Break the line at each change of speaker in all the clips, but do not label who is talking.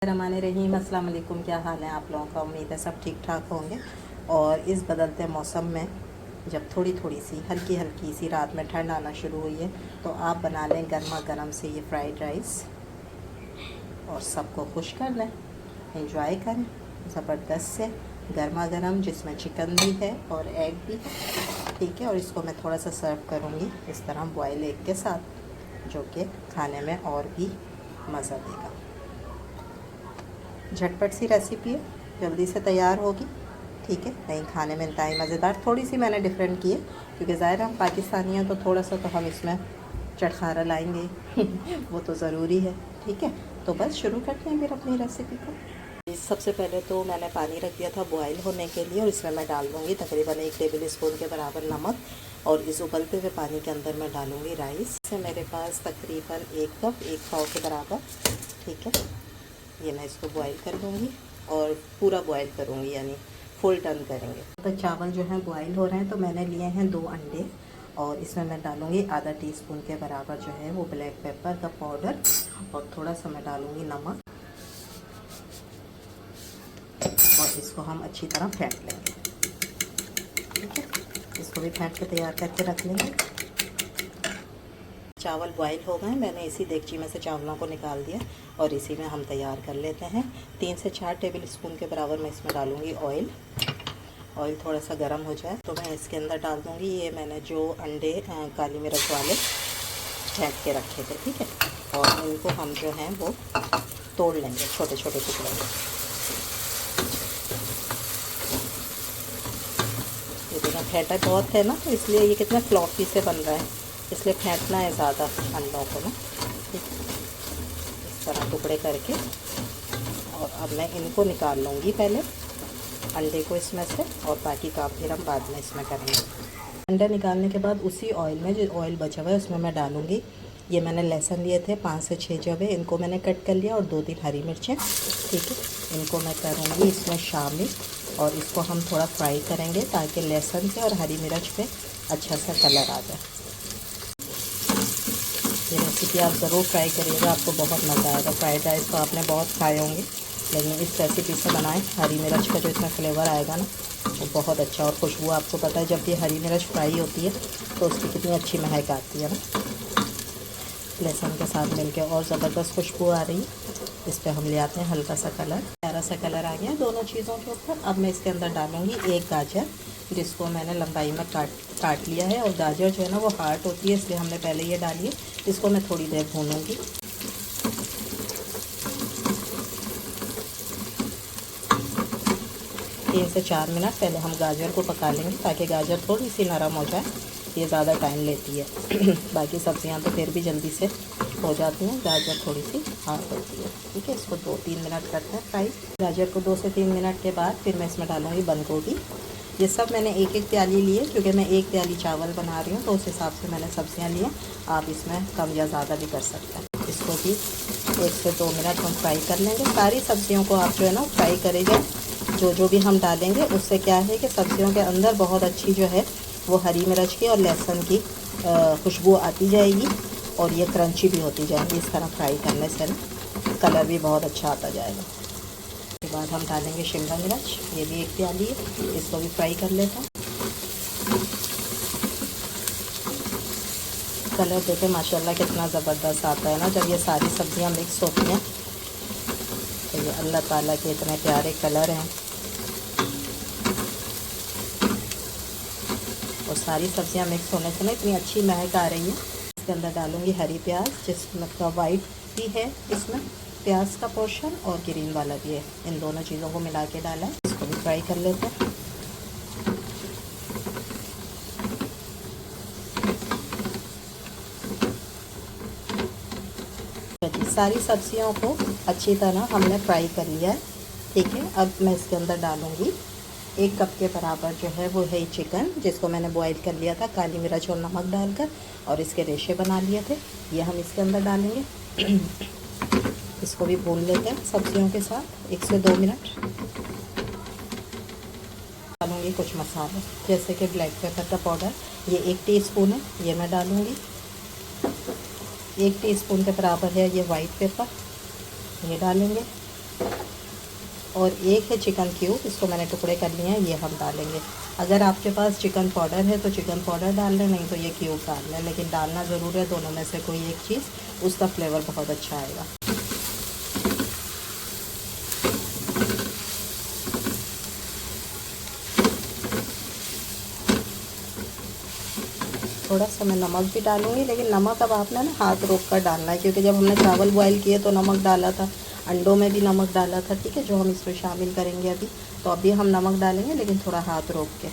रहीम अस्सलाम वालेकुम। क्या हाल है आप लोगों का? उम्मीद है सब ठीक ठाक होंगे। और इस बदलते मौसम में जब थोड़ी थोड़ी सी हल्की हल्की सी रात में ठंड आना शुरू हुई है तो आप बना लें गर्मा गर्म से ये फ्राइड राइस और सबको खुश कर लें, एंजॉय करें ज़बरदस्त से गर्मा गर्म, जिसमें चिकन भी है और एग भी है। ठीक है, और इसको मैं थोड़ा सा सर्व करूँगी इस तरह बॉयल एग के साथ, जो कि खाने में और भी मज़ा देगा। झटपट सी रेसिपी है, जल्दी से तैयार होगी। ठीक है, नहीं खाने में इंतहाई मज़ेदार। थोड़ी सी मैंने डिफरेंट की है क्योंकि ज़ाहिर हम पाकिस्तानी हैं तो थोड़ा सा तो हम इसमें चटखारा लाएंगे वो तो ज़रूरी है। ठीक है, तो बस शुरू करते हैं फिर अपनी रेसिपी को। सबसे पहले तो मैंने पानी रख दिया था बॉयल होने के लिए और इसमें मैं डाल दूँगी तकरीबन 1 टेबल स्पून के बराबर नमक, और इस उबलते हुए पानी के अंदर मैं डालूँगी राइस। से मेरे पास तकरीबन 1 कप 1 पाव के बराबर। ठीक है, ये मैं इसको बॉईल कर दूँगी और पूरा बॉईल करूँगी, यानी फुल टर्न करेंगे। तो चावल जो है बॉईल हो रहे हैं तो मैंने लिए हैं 2 अंडे और इसमें मैं डालूँगी आधा टीस्पून के बराबर जो है वो ब्लैक पेपर का पाउडर, और थोड़ा सा मैं डालूँगी नमक, और इसको हम अच्छी तरह फेंट लेंगे। ठीक है, इसको भी फेंट के तैयार करके रख लेंगे। चावल बॉईल हो गए, मैंने इसी देगची में से चावलों को निकाल दिया और इसी में हम तैयार कर लेते हैं। 3 से 4 टेबल स्पून के बराबर मैं इसमें डालूँगी ऑयल। ऑयल थोड़ा सा गर्म हो जाए तो मैं इसके अंदर डाल दूँगी ये मैंने जो अंडे काली मिर्च वाले फेंट के रखे थे। ठीक है, और इनको हम जो हैं वो तोड़ लेंगे छोटे छोटे टुकड़ों में। ये देखो फेंटा बहुत है ना, तो इसलिए ये कितना फ्लॉफी से बन रहा है, इसलिए फेंटना है ज़्यादा अंडों को ना। ठीक है, इस तरह टुकड़े करके, और अब मैं इनको निकाल लूँगी पहले अंडे को इसमें से, और बाकी काम फिर हम बाद में इसमें करेंगे। अंडा निकालने के बाद उसी ऑयल में जो ऑयल बचा हुआ है उसमें मैं डालूँगी ये मैंने लहसुन लिए थे 5 से 6 जवे, इनको मैंने कट कर लिया, और 2-3 हरी मिर्चें। ठीक है, इनको मैं करूँगी इसमें शामिल, और इसको हम थोड़ा फ्राई करेंगे ताकि लहसुन से और हरी मिर्च पे अच्छा सा कलर आ जाए। ये रेसिपी आप ज़रूर ट्राई करिएगा, आपको बहुत मज़ा आएगा। फ्राइड राइस तो आपने बहुत खाए होंगे, लेकिन इस रेसिपी से बनाएं। हरी मिर्च का जो इसमें फ्लेवर आएगा ना वो बहुत अच्छा, और खुशबू आपको पता है जब ये हरी मिर्च फ्राई होती है तो उसकी कितनी अच्छी महक आती है ना, लहसुन के साथ मिलके, और ज़बरदस्त खुशबू आ रही है। इस पर हम ले आते हैं हल्का सा कलर, प्यारा सा कलर आ गया दोनों चीज़ों के ऊपर। अब मैं इसके अंदर डालूँगी एक गाजर, जिसको मैंने लंबाई में काट लिया है, और गाजर जो है ना वो हार्ड होती है इसलिए हमने पहले ये डाली है। इसको मैं थोड़ी देर भूनूँगी। 3 से 4 मिनट पहले हम गाजर को पका लेंगे ताकि गाजर थोड़ी सी नरम हो जाए, ये ज़्यादा टाइम लेती है बाकी सब्जियां तो फिर भी जल्दी से हो जाती हैं, गाजर थोड़ी सी हार्ड होती है। ठीक है, इसको 2-3 मिनट करते हैं फ्राई। गाजर को 2 से 3 मिनट के बाद फिर मैं इसमें डालूँगी बंद गोभी। ये सब मैंने एक एक प्याली लिए क्योंकि मैं 1 प्याली चावल बना रही हूँ, तो उस हिसाब से मैंने सब्जियाँ लिए। आप इसमें कम या ज़्यादा भी कर सकते हैं। इसको भी 1 से 2 मिनट हम फ्राई कर लेंगे। सारी सब्जियों को आप जो है ना फ्राई करेंगे, जो भी हम डालेंगे उससे क्या है कि सब्जियों के अंदर बहुत अच्छी जो है वो हरी मिर्च की और लहसुन की खुशबू आती जाएगी, और ये क्रंची भी होती जाएगी। इस तरह फ्राई करने से ना कलर भी बहुत अच्छा आता जाएगा। उसके बाद हम डालेंगे शिमला मिर्च, ये भी 1 प्याली है, इसको भी फ्राई कर लेते हैं। कलर देखें माशाल्लाह कितना ज़बरदस्त आता है ना जब ये सारी सब्जियां मिक्स होती हैं, तो ये अल्लाह ताला के इतने प्यारे कलर हैं। और सारी सब्जियां मिक्स होने से ना इतनी अच्छी महक आ रही है। इसके अंदर डालूंगी हरी प्याज, जिसमें का वाइट भी है इसमें प्याज का पोर्शन और ग्रीन वाला भी है, इन दोनों चीज़ों को मिला के डाला है। इसको भी फ्राई कर लेते हैं। सारी सब्जियों को अच्छी तरह हमने फ्राई कर लिया है। ठीक है, अब मैं इसके अंदर डालूंगी 1 कप के बराबर जो है वो है चिकन, जिसको मैंने बॉईल कर लिया था काली मिर्च और नमक डालकर, और इसके रेशे बना लिए थे, ये हम इसके अंदर डालेंगे। इसको भी भून लेते हैं सब्जियों के साथ 1 से 2 मिनट। डालूंगी कुछ मसाले जैसे कि ब्लैक पेपर का पाउडर, ये 1 टीस्पून है, ये मैं डालूंगी। 1 टीस्पून के बराबर है ये वाइट पेपर, ये डालेंगे। और एक है चिकन क्यूब, इसको मैंने टुकड़े कर लिए हैं, ये हम डालेंगे। अगर आपके पास चिकन पाउडर है तो चिकन पाउडर डाल लें, नहीं तो ये क्यूब डाल लें, लेकिन डालना ज़रूर है दोनों में से कोई एक चीज़, उसका फ्लेवर बहुत अच्छा आएगा। थोड़ा सा मैं नमक भी डालूँगी, लेकिन नमक अब आपने ना हाथ रोक कर डालना है, क्योंकि जब हमने चावल बॉयल किए तो नमक डाला था, अंडों में भी नमक डाला था, ठीक है, जो हम इसमें शामिल करेंगे अभी। तो अभी हम नमक डालेंगे, लेकिन थोड़ा हाथ रोक के।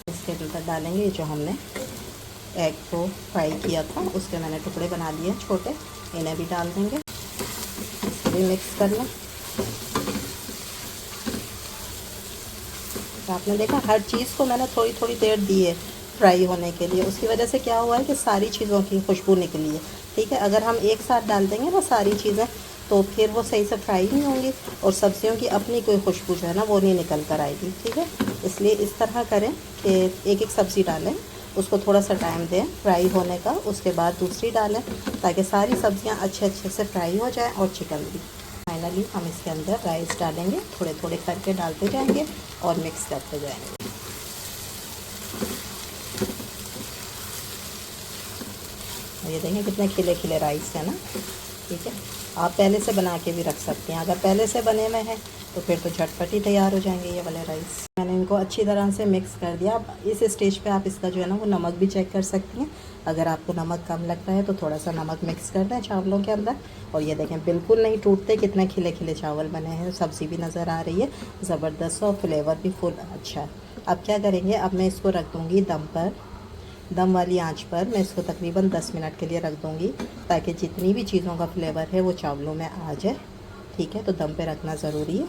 इसके अंदर डालेंगे जो हमने एग को फ्राई किया था, उसके मैंने टुकड़े बना लिए छोटे, इन्हें भी डाल देंगे, इसे भी मिक्स कर लें। तो आपने देखा हर चीज़ को मैंने थोड़ी थोड़ी देर दी है फ्राई होने के लिए, उसकी वजह से क्या हुआ है कि सारी चीज़ों की खुशबू निकली है, ठीक है। अगर हम एक साथ डाल देंगे ना सारी चीज़ें, तो फिर वो सही से फ्राई नहीं होंगी और सब्जियों की अपनी कोई खुशबू जो है ना वो नहीं निकल कर आएगी, ठीक है। इसलिए इस तरह करें कि एक एक सब्ज़ी डालें, उसको थोड़ा सा टाइम दें फ्राई होने का, उसके बाद दूसरी डालें, ताकि सारी सब्जियां अच्छे से फ्राई हो जाएं और चिकन भी। फाइनली हम इसके अंदर राइस डालेंगे, थोड़े थोड़े करके डालते जाएंगे और मिक्स करते जाएंगे। ये देखें कितने खिले खिले राइस है ना, ठीक है। आप पहले से बना के भी रख सकते हैं, अगर पहले से बने हुए हैं तो फिर तो झटपट ही तैयार हो जाएंगे ये वाले राइस। मैंने इनको अच्छी तरह से मिक्स कर दिया। अब इस स्टेज पे आप इसका जो है ना वो नमक भी चेक कर सकती हैं। अगर आपको नमक कम लगता है तो थोड़ा सा नमक मिक्स कर दें चावलों के अंदर। और ये देखें बिल्कुल नहीं टूटते, कितने खिले खिले चावल बने हैं, सब्ज़ी भी नज़र आ रही है ज़बरदस्त और फ्लेवर भी फुल अच्छा है। अब क्या करेंगे, अब मैं इसको रख दूँगी दम पर, दम वाली आंच पर मैं इसको तकरीबन 10 मिनट के लिए रख दूँगी, ताकि जितनी भी चीज़ों का फ्लेवर है वो चावलों में आ जाए, ठीक है। तो दम पे रखना ज़रूरी है।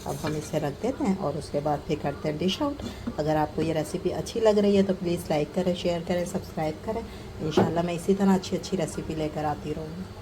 अब हम इसे रख देते हैं और उसके बाद फिर करते हैं डिश आउट। अगर आपको ये रेसिपी अच्छी लग रही है तो प्लीज़ लाइक करें, शेयर करें, सब्सक्राइब करें। इंशाल्लाह मैं इसी तरह अच्छी अच्छी रेसिपी लेकर आती रहूँगी।